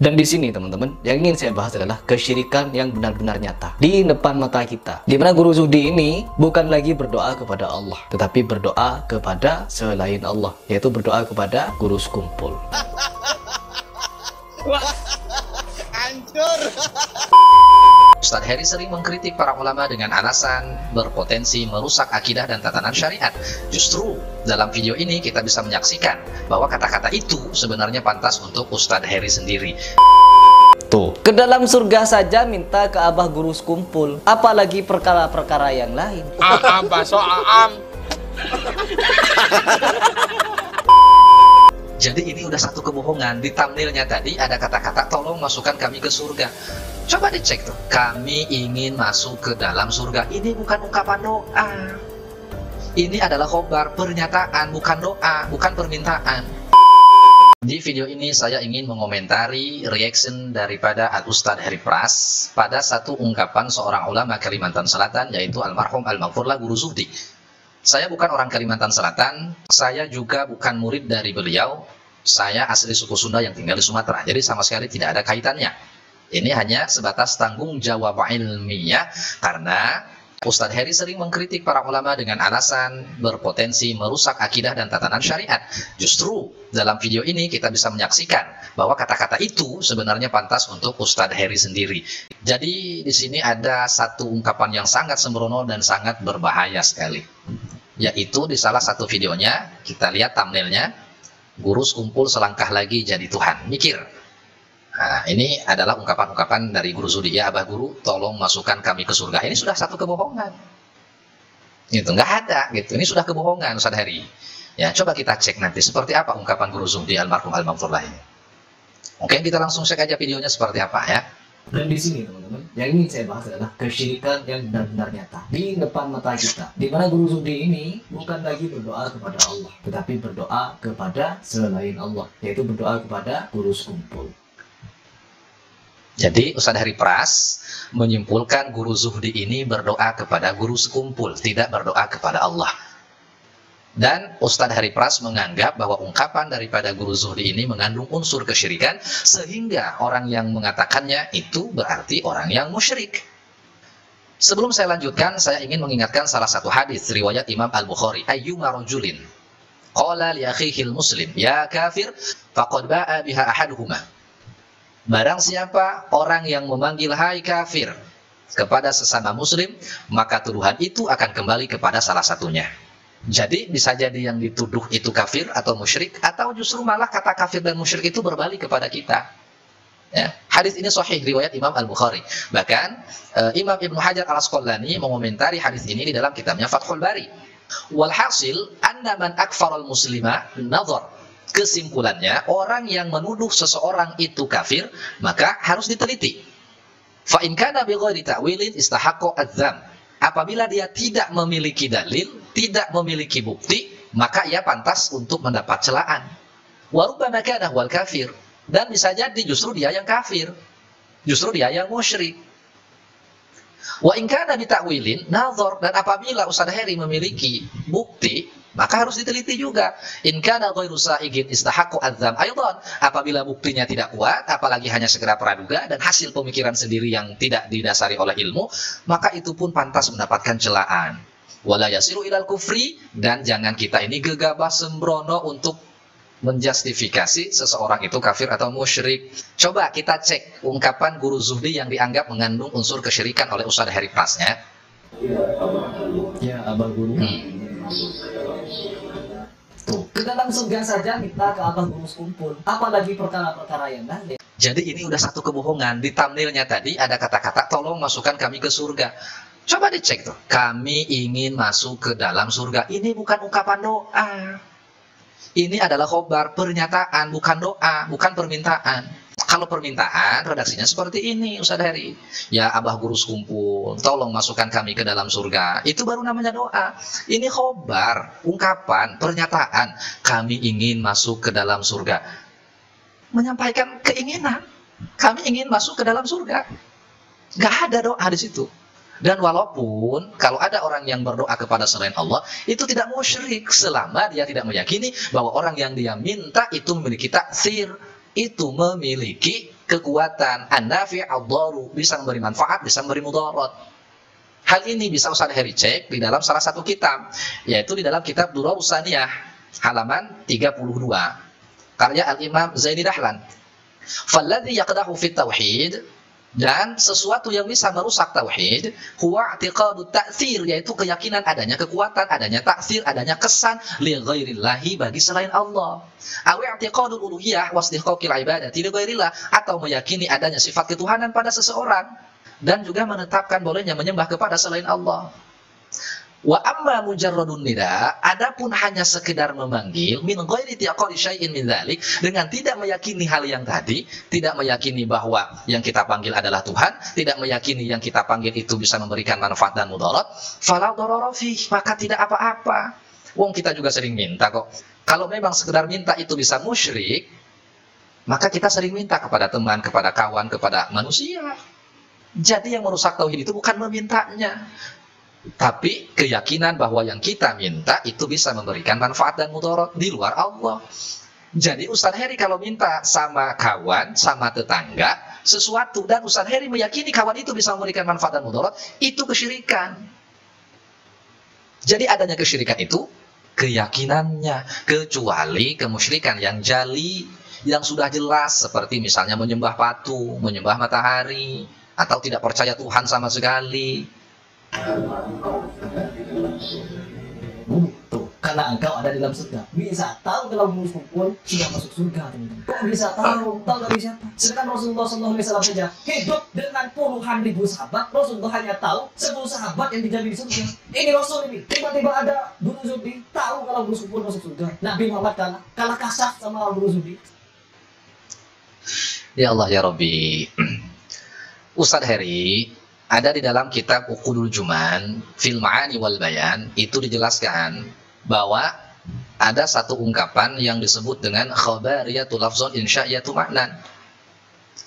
Dan di sini teman-teman, yang ingin saya bahas adalah kesyirikan yang benar-benar nyata di depan mata kita. Di mana Guru Zuhdi ini bukan lagi berdoa kepada Allah, tetapi berdoa kepada selain Allah, yaitu berdoa kepada guru sekumpul. Hancur. Ustadz Heri sering mengkritik para ulama dengan alasan berpotensi merusak akidah dan tatanan syariat. Justru dalam video ini kita bisa menyaksikan bahwa kata-kata itu sebenarnya pantas untuk Ustadz Heri sendiri. Tuh, ke dalam surga saja minta ke abah guru sekumpul, apalagi perkara-perkara yang lain. Bakso aam. Jadi ini udah satu kebohongan. Di thumbnailnya tadi ada kata-kata tolong masukkan kami ke surga. Coba dicek tuh, kami ingin masuk ke dalam surga. Ini bukan ungkapan doa. Ini adalah khobar, pernyataan, bukan doa, bukan permintaan. Di video ini saya ingin mengomentari reaction daripada Al-Ustadz Heri Pras pada satu ungkapan seorang ulama Kalimantan Selatan, yaitu almarhum Al-Maghfurlah Guru Zuhdi. Saya bukan orang Kalimantan Selatan, saya juga bukan murid dari beliau. Saya asli suku Sunda yang tinggal di Sumatera, jadi sama sekali tidak ada kaitannya. Ini hanya sebatas tanggung jawab ilmiah, karena Ustadz Heri sering mengkritik para ulama dengan alasan berpotensi merusak akidah dan tatanan syariat. Justru dalam video ini kita bisa menyaksikan bahwa kata-kata itu sebenarnya pantas untuk Ustadz Heri sendiri. Jadi di sini ada satu ungkapan yang sangat sembrono dan sangat berbahaya sekali. Yaitu di salah satu videonya, kita lihat thumbnailnya, guru sekumpul selangkah lagi jadi Tuhan. Mikir. Nah, ini adalah ungkapan-ungkapan dari Guru Zuhdi. Ya abah guru, tolong masukkan kami ke surga. Ini sudah satu kebohongan. Gitu, nggak ada. Gitu. Ini sudah kebohongan, Ustadz Heri. Ya, coba kita cek nanti seperti apa ungkapan Guru Zuhdi almarhum Al-Maghfurlah ini. Oke, kita langsung cek aja videonya seperti apa ya. Dan di sini teman-teman, yang ingin saya bahas adalah kesyirikan yang benar-benar nyata di depan mata kita. Di mana Guru Zuhdi ini bukan lagi berdoa kepada Allah, tetapi berdoa kepada selain Allah, yaitu berdoa kepada guru sekumpul. Jadi Ustadz Heri Pras menyimpulkan Guru Zuhdi ini berdoa kepada guru sekumpul, tidak berdoa kepada Allah. Dan Ustadz Heri Pras menganggap bahwa ungkapan daripada Guru Zuhdi ini mengandung unsur kesyirikan, sehingga orang yang mengatakannya itu berarti orang yang musyrik. Sebelum saya lanjutkan, saya ingin mengingatkan salah satu hadis riwayat Imam Al-Bukhari. Ayyuma rajulin qala li akhihil muslim ya kafir faqad ba'a biha ahaduhuma. Barang siapa orang yang memanggil hai kafir kepada sesama muslim, maka tuduhan itu akan kembali kepada salah satunya. Jadi bisa jadi yang dituduh itu kafir atau musyrik, atau justru malah kata kafir dan musyrik itu berbalik kepada kita. Ya. Hadis ini sahih riwayat Imam Al-Bukhari. Bahkan Imam Ibnu Hajar Al-Asqalani mengomentari hadis ini di dalam kitabnya Fathul Bari. Walhasil anna man akfaral muslima nadhar. Kesimpulannya, orang yang menuduh seseorang itu kafir, maka harus diteliti. Fa in kana bi ghairi ta'wilin istahaqqa adzam. Apabila dia tidak memiliki dalil, tidak memiliki bukti, maka ia pantas untuk mendapat celaan. Wa rubbama kana huwal kafir. Dan bisa jadi justru dia yang kafir. Justru dia yang musyrik. Wa in kana bi ta'wilin nadhar. Dan apabila Ustadz Heri memiliki bukti, maka harus diteliti juga. In kana ghairu sa'igin istahaqqu adzam aidan. Apabila buktinya tidak kuat, apalagi hanya sekedar praduga dan hasil pemikiran sendiri yang tidak didasari oleh ilmu, maka itu pun pantas mendapatkan celaan. Wala yasiru ilal kufri. Dan jangan kita ini gegabah sembrono untuk menjustifikasi seseorang itu kafir atau musyrik. Coba kita cek ungkapan Guru Zuhdi yang dianggap mengandung unsur kesyirikan oleh Ustadz Heri Pras ya. Ya abah guru. Tuh, ke dalam surga saja minta ke abah guru sekumpul, apalagi perkara-perkara yang lain. Jadi ini udah satu kebohongan. Di thumbnailnya tadi ada kata-kata tolong masukkan kami ke surga. Coba dicek tuh, kami ingin masuk ke dalam surga. Ini bukan ungkapan doa. Ini adalah khobar, pernyataan, bukan doa, bukan permintaan. Kalau permintaan, redaksinya seperti ini, Ustadz Heri. Ya abah guru sekumpul, tolong masukkan kami ke dalam surga. Itu baru namanya doa. Ini khobar, ungkapan, pernyataan. Kami ingin masuk ke dalam surga. Menyampaikan keinginan. Kami ingin masuk ke dalam surga. Gak ada doa di situ. Dan walaupun kalau ada orang yang berdoa kepada selain Allah, itu tidak musyrik selama dia tidak meyakini bahwa orang yang dia minta itu memiliki taksir, itu memiliki kekuatan an-nafi' ad-daru, bisa memberi manfaat, bisa memberi mudarat. Hal ini bisa Ustaz Heri cek di dalam salah satu kitab, yaitu di dalam kitab Durarus Saniyah, halaman 32, karya Al-Imam Zaini Dahlan. Falladhi yaqdahu fit tauhid, dan sesuatu yang bisa merusak tauhid, huwa i'tiqadu ta'thir, yaitu keyakinan adanya kekuatan, adanya ta'thir, adanya kesan li ghairillahi, bagi selain Allah. Aw i'tiqadul uluhiyah wasdihqaqil ibadati li ghairillah, atau meyakini adanya sifat ketuhanan pada seseorang dan juga menetapkan bolehnya menyembah kepada selain Allah. Wa amma mujarradun nida, adapun hanya sekedar memanggil, min ghairi tiaqadi syai'in min dzalik, dengan tidak meyakini hal yang tadi, tidak meyakini bahwa yang kita panggil adalah Tuhan, tidak meyakini yang kita panggil itu bisa memberikan manfaat dan mudarat, fala darara fih, maka tidak apa-apa. Wong kita juga sering minta kok. Kalau memang sekedar minta itu bisa musyrik, maka kita sering minta kepada teman, kepada kawan, kepada manusia. Jadi yang merusak tauhid itu bukan memintanya, tapi keyakinan bahwa yang kita minta itu bisa memberikan manfaat dan mudarat di luar Allah. Jadi Ustaz Heri kalau minta sama kawan, sama tetangga sesuatu, dan Ustaz Heri meyakini kawan itu bisa memberikan manfaat dan mudarat, itu kesyirikan. Jadi adanya kesyirikan itu keyakinannya, kecuali kemusyrikan yang jali, yang sudah jelas, seperti misalnya menyembah patung, menyembah matahari, atau tidak percaya Tuhan sama sekali. Tuh, karena engkau ada di dalam surga, bisa tahu kalau musuh pun sudah masuk surga, teman-teman. Kok bisa tahu? Tahu dari siapa? Sedangkan Rasulullah SAW saja hidup dengan puluhan ribu sahabat, Rasulullah hanya tahu 10 sahabat yang dijamin di surga. Ini Rasul ini, tiba-tiba ada Guru Zuhdi tahu kalau musuh pun masuk surga. Nabi Muhammad kalah kasar sama Guru Zuhdi. Ya Allah ya Rabbi. Ustaz Heri, ada di dalam kitab Uqudul Juman fil Ma'ani wal Bayan, itu dijelaskan bahwa ada satu ungkapan yang disebut dengan khabariyatu lafzun insya'iyatu ma'nan.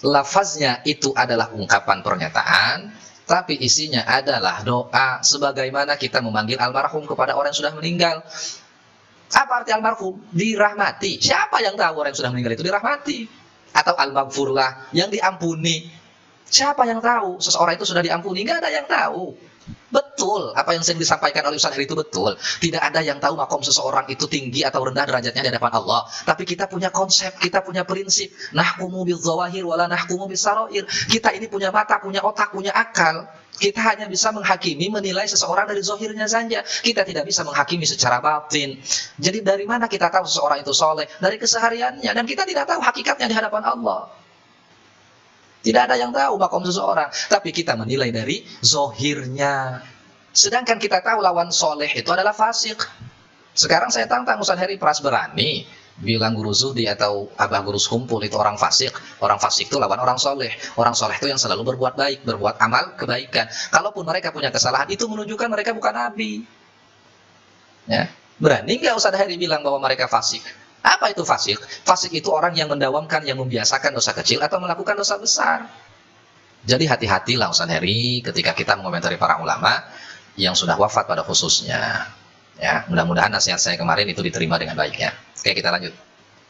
Lafaznya itu adalah ungkapan pernyataan, tapi isinya adalah doa, sebagaimana kita memanggil almarhum kepada orang yang sudah meninggal. Apa arti almarhum? Dirahmati. Siapa yang tahu orang yang sudah meninggal itu dirahmati? Atau al-maghfurlah, yang diampuni. Siapa yang tahu seseorang itu sudah diampuni? Nggak ada yang tahu. Betul, apa yang sering disampaikan oleh Ustaz Heri itu betul. Tidak ada yang tahu makom seseorang itu tinggi atau rendah derajatnya di hadapan Allah. Tapi kita punya konsep, kita punya prinsip. Nahkumu bidzawahir wala nahkumu bisarair. Kita ini punya mata, punya otak, punya akal. Kita hanya bisa menghakimi, menilai seseorang dari zahirnya saja. Kita tidak bisa menghakimi secara batin. Jadi dari mana kita tahu seseorang itu soleh? Dari kesehariannya. Dan kita tidak tahu hakikatnya di hadapan Allah. Tidak ada yang tahu makom seseorang, tapi kita menilai dari zohirnya. Sedangkan kita tahu lawan soleh itu adalah fasik. Sekarang saya tantang Ustaz Heri Pras berani bilang Guru Zuhdi atau Abah Guru Sekumpul itu orang fasik. Orang fasik itu lawan orang soleh. Orang soleh itu yang selalu berbuat baik, berbuat amal kebaikan. Kalaupun mereka punya kesalahan, itu menunjukkan mereka bukan nabi. Ya. Berani nggak Ustaz Heri bilang bahwa mereka fasik? Apa itu fasik? Fasik itu orang yang mendawamkan, yang membiasakan dosa kecil atau melakukan dosa besar. Jadi hati-hatilah Ustaz Heri ketika kita mengomentari para ulama yang sudah wafat pada khususnya. Ya, mudah-mudahan nasihat saya kemarin itu diterima dengan baiknya. Oke, kita lanjut.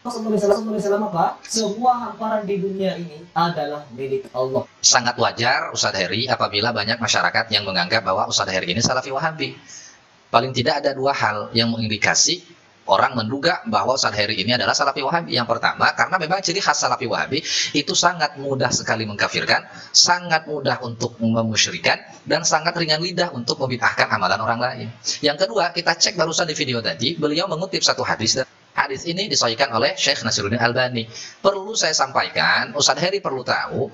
Rasulullah apa? Semua hamparan di dunia ini adalah milik Allah. Sangat wajar Ustaz Heri apabila banyak masyarakat yang menganggap bahwa Ustaz Heri ini Salafi Wahabi. Paling tidak ada dua hal yang mengindikasi orang menduga bahwa Ustaz Heri ini adalah Salafi Wahabi. Yang pertama, karena memang ciri khas Salafi Wahabi itu sangat mudah sekali mengkafirkan, sangat mudah untuk memusyrikan, dan sangat ringan lidah untuk membid'ahkan amalan orang lain. Yang kedua, kita cek barusan di video tadi, beliau mengutip satu hadis. Hadis ini disahihkan oleh Syekh Nasiruddin Albani. Perlu saya sampaikan, Ustaz Heri perlu tahu,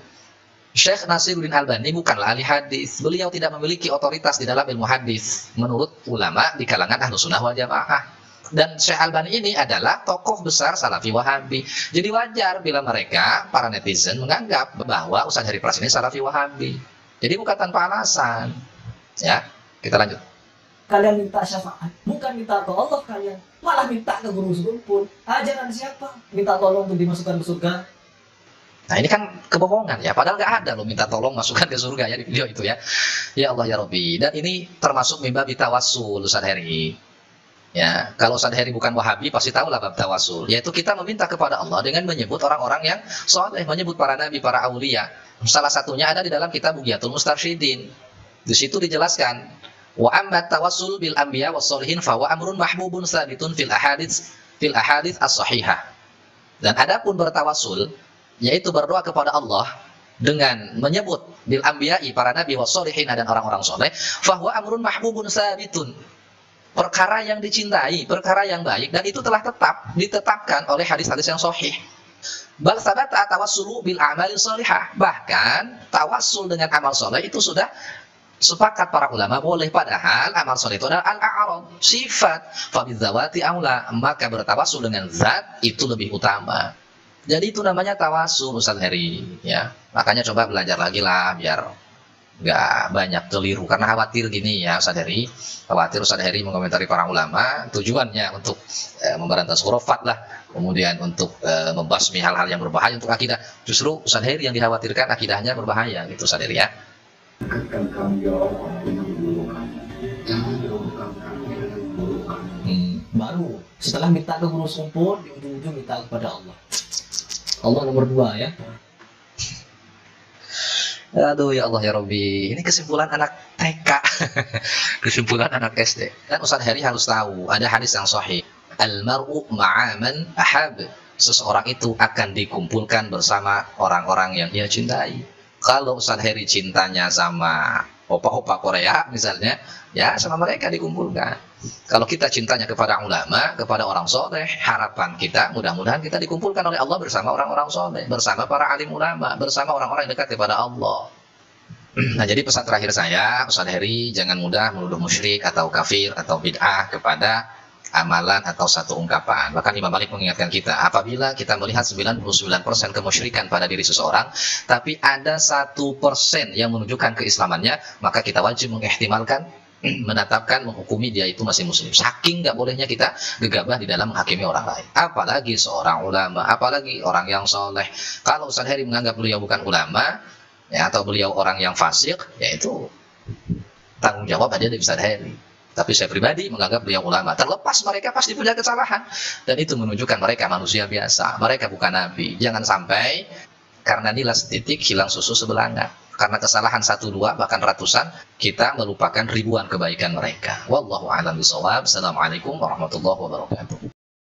Syekh Nasiruddin Albani bukanlah ahli hadis. Beliau tidak memiliki otoritas di dalam ilmu hadis menurut ulama di kalangan Ahlus Sunnah wal Jamaah. Dan Syekh Albani ini adalah tokoh besar Salafi Wahabi. Jadi wajar bila mereka, para netizen, menganggap bahwa Ustaz Heri Pras ini Salafi Wahabi. Jadi bukan tanpa alasan. Ya, kita lanjut. Kalian minta syafaat, bukan minta ke Allah kalian, malah minta ke Guru Sekumpul. Ajaran siapa? Minta tolong untuk dimasukkan ke surga. Nah ini kan kebohongan ya, padahal nggak ada loh minta tolong masukkan ke surga ya di video itu ya. Ya Allah ya Rabbi. Dan ini termasuk mimba bitawassul Ustaz Heri. Ya, kalau Ustaz Heri bukan Wahabi pasti tahulah bab tawasul, yaitu kita meminta kepada Allah dengan menyebut orang-orang yang saleh, menyebut para nabi, para aulia. Salah satunya ada di dalam kitab Bughyatul Mustarsyidin. Di situ dijelaskan, wa amma tawassul bil anbiya was sholihin fa wa amrun mahbubun sabitun fil ahadits as-sahihah. Dan adapun bertawasul, yaitu berdoa kepada Allah dengan menyebut bil anbiya'i, para nabi, was sholihin, dan orang-orang soleh, fa huwa amrun mahbubun sabitun, perkara yang dicintai, perkara yang baik, dan itu telah ditetapkan oleh hadis-hadis yang sahih. Bal sabata tawassulu bil a'mali shalihah, bahkan tawassul dengan amal soleh itu sudah sepakat para ulama boleh, padahal amal soleh itu adalah al-a'rad, sifat, fa bidzawati aula, maka bertawassul dengan zat itu lebih utama. Jadi itu namanya tawassul, Ustaz Heri, ya. Makanya coba belajar lagi lah biar nggak banyak keliru, karena khawatir gini ya Ustaz Heri, khawatir Ustaz Heri mengomentari para ulama tujuannya untuk memberantas khurafat lah, kemudian untuk membasmi hal-hal yang berbahaya untuk akidah. Justru Ustaz Heri yang dikhawatirkan akidahnya berbahaya gitu Ustaz Heri ya. Baru setelah minta ke guru sekumpul, di ujung-ujung minta kepada Allah. Allah nomor 2 ya. Aduh ya Allah ya Rabbi, ini kesimpulan anak TK, kesimpulan anak SD. Dan Ustaz Heri harus tahu, ada hadis yang sahih, al-mar'u ma'aman ahab, seseorang itu akan dikumpulkan bersama orang-orang yang dia cintai. Kalau Ustaz Heri cintanya sama opa-opa Korea misalnya, ya sama mereka dikumpulkan. Kalau kita cintanya kepada ulama, kepada orang soleh, harapan kita mudah-mudahan kita dikumpulkan oleh Allah bersama orang-orang soleh, bersama para alim ulama, bersama orang-orang yang dekat kepada Allah. Nah, jadi pesan terakhir saya, Ustaz Heri, jangan mudah menuduh musyrik atau kafir atau bid'ah kepada amalan atau satu ungkapan. Bahkan Imam Malik mengingatkan kita, apabila kita melihat 99% kemusyrikan pada diri seseorang, tapi ada 1% yang menunjukkan keislamannya, maka kita wajib mengihtimalkan, menetapkan, menghukumi dia itu masih muslim. Saking nggak bolehnya kita gegabah di dalam menghakimi orang lain, apalagi seorang ulama, apalagi orang yang soleh. Kalau Ustaz Heri menganggap beliau bukan ulama, ya, atau beliau orang yang fasik, ya itu tanggung jawab ada di Ustaz Heri. Tapi saya pribadi menganggap beliau ulama. Terlepas mereka pasti punya kesalahan, dan itu menunjukkan mereka manusia biasa, mereka bukan nabi. Jangan sampai karena nilai setitik hilang susu sebelanga. Karena kesalahan 1, 2, bahkan ratusan, kita melupakan ribuan kebaikan mereka. Wallahu a'lam bishawab. Assalamualaikum warahmatullahi wabarakatuh.